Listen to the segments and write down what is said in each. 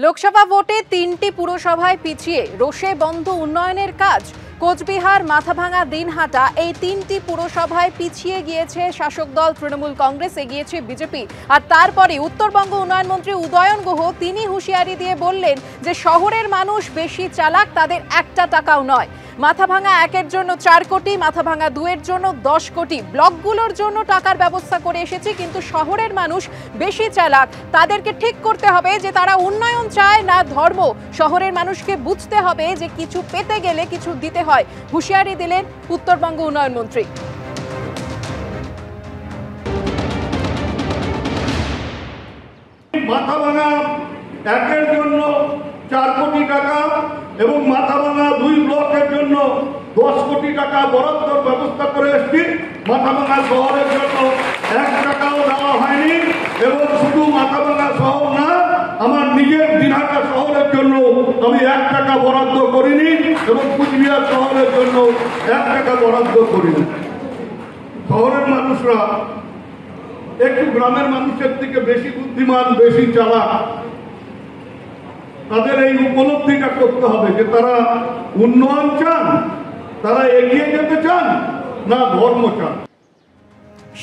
লোকসভা ভোটে ৩টি পুরসভায় পিছিয়ে রোষে বন্ধ উন্নয়নের কাজ। কোচবিহার, মাথাভাঙা, দিনহাটা এই ৩টি পুরসভায় পিছিয়ে গিয়েছে শাসক দল তৃণমূল কংগ্রেস, এগিয়েছে বিজেপি। আর তারপরে উত্তরবঙ্গ উন্নয়ন মন্ত্রী উদয়ন গুহ তিনি হুঁশিয়ারি দিয়ে বললেন যে শহরের মানুষ বেশি চালাক, তাদের একটা টাকাও নয়। মাথাভাঙা ১-এর জন্য ৪ কোটি, মাথাভাঙা ২-এর জন্য ১০ কোটি, ব্লকগুলোর জন্য টাকার ব্যবস্থা করে এসেছি, কিন্তু শহরের মানুষ বেশি চালাক। তাদেরকে ঠিক করতে হবে যে তারা উন্নয়ন চায় না ধর্ম। শহরের মানুষকে বুঝতে হবে যে কিছু পেতে গেলে কিছু দিতে হয়, হুঁশিয়ারি দিলেন উত্তরবঙ্গ উন্নয়ন মন্ত্রী। মাথাভাঙা ১-এর জন্য ৪ কোটি টাকা এবং মাথাভাঙা ২ ব্লকের জন্য ১০ কোটি টাকা বরাদ্দর ব্যবস্থা করে এসেছি। মাথাভাঙা শহরের জন্য ১ টাকাও দেওয়া হয়নি এবং শুধু মাথাভাঙা শহর না, আমার নিজের দিনহাটা শহরের জন্য আমি ১ টাকা বরাদ্দ করিনি এবং কুচবিহার শহরের জন্য ১ টাকা বরাদ্দ করিনি। শহরের মানুষরা একটু গ্রামের মানুষের থেকে বেশি বুদ্ধিমান, বেশি চালাক। তাদের এই উপলব্ধিটা করতে হবে যে তারা উন্নয়ন চান, তারা এগিয়ে যেতে চান না ধর্ম চান।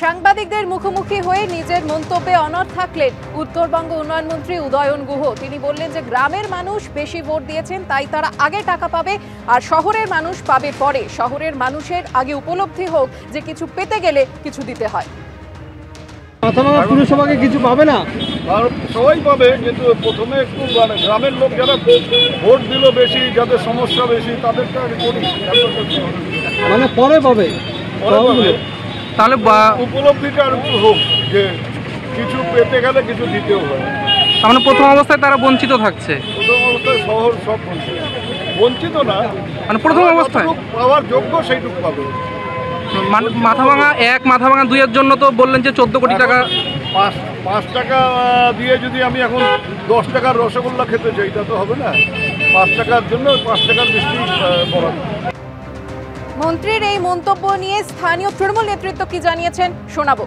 সাংবাদিকদের মুখোমুখি হয়ে নিজের মন্তব্যে অনড় থাকলেন উত্তরবঙ্গ উন্নয়ন মন্ত্রী উদয়ন গুহ। তিনি বললেন যে গ্রামের মানুষ বেশি ভোট দিয়েছেন, তাই তারা আগে টাকা পাবে আর শহরের মানুষ পাবে পরে। শহরের মানুষের আগে উপলব্ধি হোক যে কিছু পেতে গেলে কিছু দিতে হয়। মাথাভাঙা পুরসভাকে কিছু পাবে না, সবাই পাবে, কিন্তু প্রথমে একটু গ্রামের লোক যারা ভোট দিল বেশি, যাদের সমস্যা বেশি, তাদেরটা করি, মানে পরে পাবে। তাহলে উপলব্ধিটা আর একটু হোক যে কিছু পেতে গেলে কিছু দিতেও হয়। মানে প্রথম অবস্থায় তারা বঞ্চিত থাকছে। প্রথম অবস্থায় শহর সব বঞ্চিত না, মানে প্রথম অবস্থায় পাওয়ার যোগ্য সেইটুকু পাবে। মাথাভাঙা ১, মাথাভাঙা ২-এর জন্য তো বললেন যে ১৪ কোটি টাকা। ৫ টাকা দিয়ে যদি আমি এখন ১০ টাকার রসগোল্লা খেতে চাই, তা তো হবে না। ৫ টাকার জন্য ৫ টাকার বেশি বরাদ্দ। মন্ত্রীর এই মন্তব্য নিয়ে স্থানীয় তৃণমূল নেতৃত্ব কি জানিয়েছেন শোনাবো।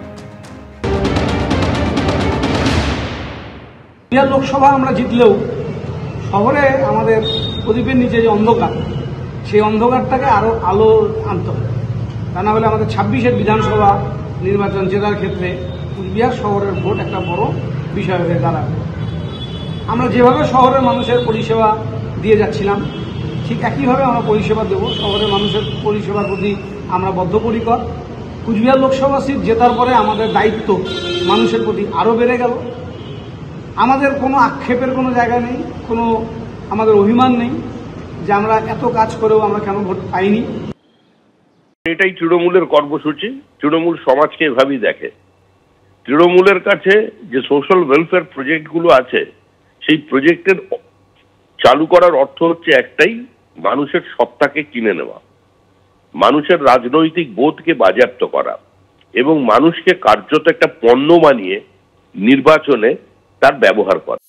লোকসভা আমরা জিতলেও শহরে আমাদের প্রদীপের নিচে যে অন্ধকার, সেই অন্ধকারটাকে আরো আলো আনতে হবে। তা না হলে আমাদের ২৬-এর বিধানসভা নির্বাচন জেতার ক্ষেত্রে কুচবিহার শহরের ভোট একটা বড় বিষয় হয়ে দাঁড়াবে। আমরা যেভাবে শহরের মানুষের পরিষেবা দিয়ে যাচ্ছিলাম, ঠিক একইভাবে আমরা পরিষেবা দেব। শহরের মানুষের পরিষেবার প্রতি আমরা বদ্ধপরিকর। কুচবিহার লোকসভা সিট জেতার পরে আমাদের দায়িত্ব মানুষের প্রতি আরও বেড়ে গেল। আমাদের কোনো আক্ষেপের কোনো জায়গা নেই, কোনো আমাদের অভিমান নেই যে আমরা এত কাজ করেও আমরা কেন ভোট পাইনি। এটাই তৃণমূলের কর্মসূচি। তৃণমূল সমাজকে এভাবেই দেখে। তৃণমূলের কাছে যে সোশ্যাল ওয়েলফেয়ার প্রজেক্টগুলো আছে, সেই প্রজেক্টের চালু করার অর্থ হচ্ছে একটাই, মানুষের সত্তাকে কিনে নেওয়া, মানুষের রাজনৈতিক বোধকে বাজেয়াপ্ত করা এবং মানুষকে কার্যত একটা পণ্য বানিয়ে নির্বাচনে তার ব্যবহার করা।